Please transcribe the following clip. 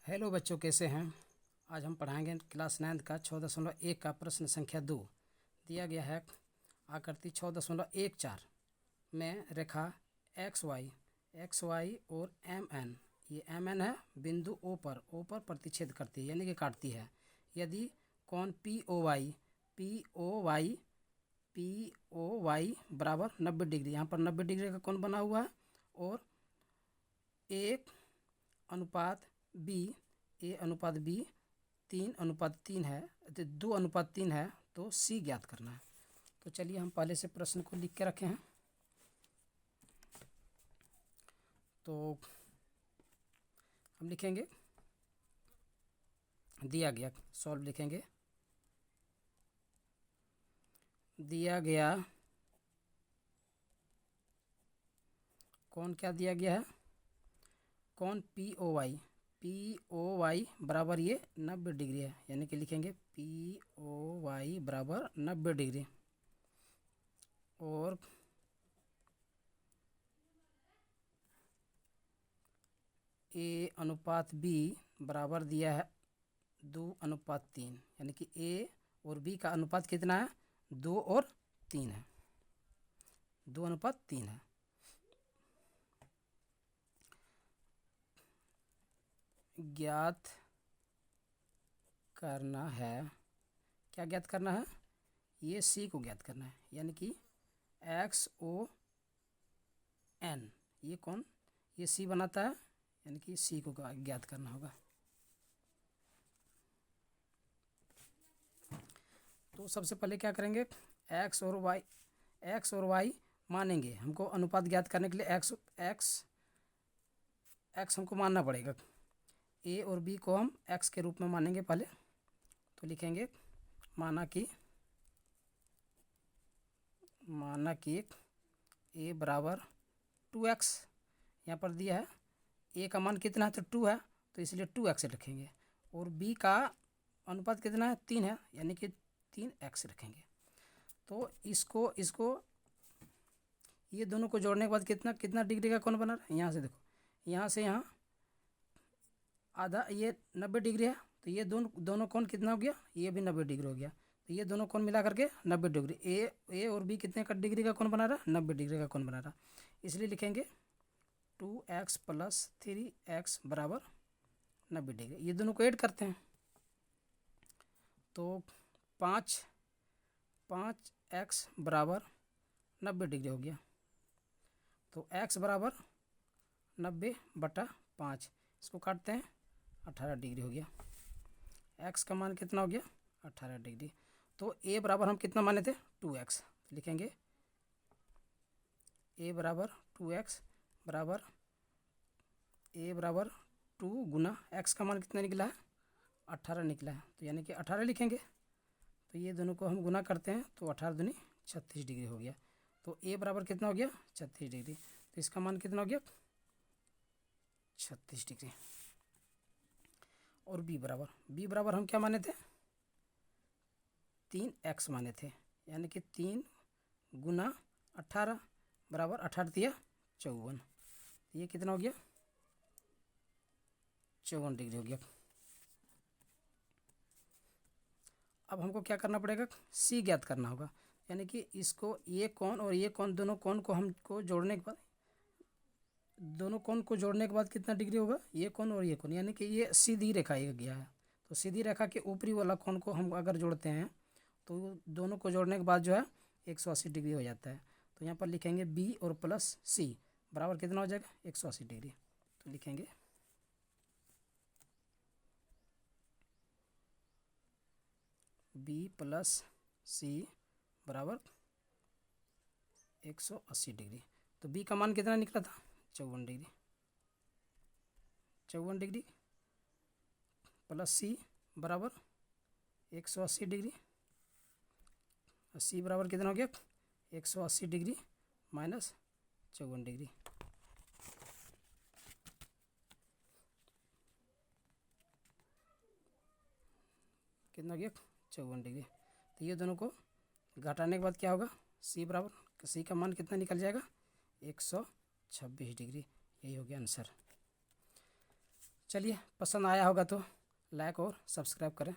Hello बच्चों, कैसे हैं। आज हम पढ़ाएंगे क्लास 9 का 6.1 का प्रश्न संख्या 2। दिया गया है आकृति 6.14 में रेखा एक्स वाई और एम एन, ये एम एन है, बिंदु ओ पर प्रतिच्छेद करती है यानी कि काटती है। यदि कोण पी ओ वाई बराबर 90 डिग्री, यहाँ पर 90 डिग्री का कोण बना हुआ है और एक अनुपात ए अनुपात बी 3:3 है, तो 2:3 है, तो सी ज्ञात करना है। तो चलिए हम पहले से प्रश्न को लिख के रखे हैं। तो हम लिखेंगे, दिया गया, सॉल्व लिखेंगे। दिया गया कौन क्या दिया गया है, कौन पी ओ वाई बराबर ये 90 डिग्री है, यानी कि लिखेंगे पी ओ वाई बराबर 90 डिग्री और ए अनुपात बी बराबर दिया है 2:3, यानी कि ए और बी का अनुपात कितना है, 2 और 3 है, 2:3 है। ज्ञात करना है, क्या ज्ञात करना है, ये सी को ज्ञात करना है, यानी कि एक्स ओ एन, ये कौन, ये सी बनाता है, यानी कि सी को ज्ञात करना होगा। तो सबसे पहले क्या करेंगे, एक्स और वाई मानेंगे। हमको अनुपात ज्ञात करने के लिए एक्स हमको मानना पड़ेगा। ए और बी को हम एक्स के रूप में मानेंगे पहले। तो लिखेंगे माना कि ए बराबर 2x, यहाँ पर दिया है ए का मान कितना है, तो 2 है, तो इसलिए 2x रखेंगे। और बी का अनुपात कितना है, 3 है, यानी कि 3x रखेंगे। तो इसको ये दोनों को जोड़ने के बाद कितना डिग्री का कोण बना रहा है, यहाँ से देखो, यहाँ से यहाँ आधा, ये 90 डिग्री है, तो ये दोनों कोण कितना हो गया, ये भी 90 डिग्री हो गया। तो ये दोनों कोण मिला करके 90 डिग्री, ए और बी कितने का डिग्री का कोण बना रहा है, 90 डिग्री का कोण बना रहा। इसलिए लिखेंगे 2x + 3x बराबर 90 डिग्री। ये दोनों को ऐड करते हैं तो 5x बराबर 90 डिग्री हो गया। तो x बराबर 90/5, इसको काटते हैं, 18 डिग्री हो गया। x का मान कितना हो गया, 18 डिग्री। तो a बराबर हम कितना माने थे, 2x, लिखेंगे a बराबर 2x बराबर a बराबर 2 गुना x का मान कितना निकला है, 18 निकला है, तो यानी कि 18 लिखेंगे। तो ये दोनों को हम गुना करते हैं तो 18 दूनी 36 डिग्री हो गया। तो a बराबर कितना हो गया, 36 डिग्री। तो इसका मान कितना हो गया, 36 डिग्री। और b बराबर हम क्या माने थे, 3x माने थे, यानी कि 3 गुना 18 बराबर 18 दिया 54। ये कितना हो गया, 54 डिग्री हो गया। अब हमको क्या करना पड़ेगा, सी ज्ञात करना होगा, यानी कि इसको ये कोण और ये कोण, दोनों कोण को हमको जोड़ने के बाद, दोनों कोण को जोड़ने के बाद कितना डिग्री होगा, ये कोण और ये कोण, यानी कि ये सीधी रेखा ये गया है। तो सीधी रेखा के ऊपरी वाला कोण को हम अगर जोड़ते हैं तो दोनों को जोड़ने के बाद जो है 180 डिग्री हो जाता है। तो यहाँ पर लिखेंगे बी और प्लस सी बराबर कितना हो जाएगा, 180 डिग्री। तो लिखेंगे बी प्लस सी बराबर 180 डिग्री। तो बी का मान कितना निकला था, 54 डिग्री। 54 डिग्री प्लस सी बराबर 180 डिग्री। सी बराबर कितना हो गया, 180 डिग्री माइनस 54 डिग्री। कितना हो गया, 54 डिग्री। तो ये दोनों को घटाने के बाद क्या होगा, सी बराबर, सी का मान कितना निकल जाएगा, 126 डिग्री। यही हो गया आंसर। चलिए, पसंद आया होगा तो लाइक और सब्सक्राइब करें।